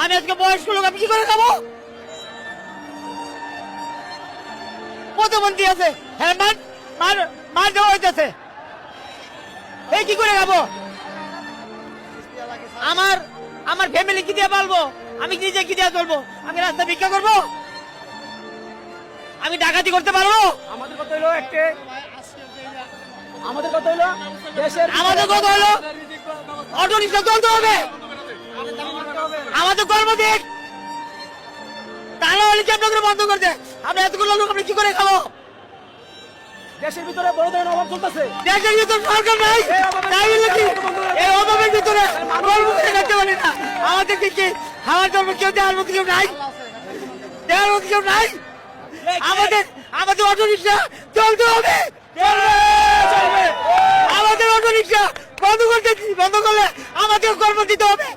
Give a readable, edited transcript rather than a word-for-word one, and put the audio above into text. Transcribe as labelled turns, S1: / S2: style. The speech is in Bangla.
S1: আমি আজকে বয়স্ক লোক, আমি কি করে খাবো? প্রধানমন্ত্রী আছে, হ্যাঁ মার দেওয়া হইতেছে, এই কি করে খাবো? আমার ফ্যামিলি কি দিয়ে পালবো? আমি নিজে কি দিয়ে চলবো? আমি রাস্তা ভিক্ষা করবো? আমি ডাকাতি করতে পারবো?
S2: আমাদের কথা হলো
S1: অটো রিক্সা চলতে হবে, আমাদের কর্ম দিক, তা না হলে কি আপনাকে বন্ধ করতে? আমরা এতগুলো লোক আমরা কি করে খাবো?
S2: দেশের ভিতরে বড় ধরনের অভাব চলতেছে।
S1: দেশের ভিতরে সরকার নাই, তাই বলে কি এই অভাবের ভিতরে কর্ম করে করতে পারি না? আমাদেরকে কি খাওয়ার জন্য কেউ দেওয়ার মতো কেউ নাই? দেওয়ার মতো কেউ নাই? আমাদের অটো রিক্সা চলতে হবে, আমাদের অটো রিক্সা বন্ধ করলে আমাদের কর্ম দিতে হবে।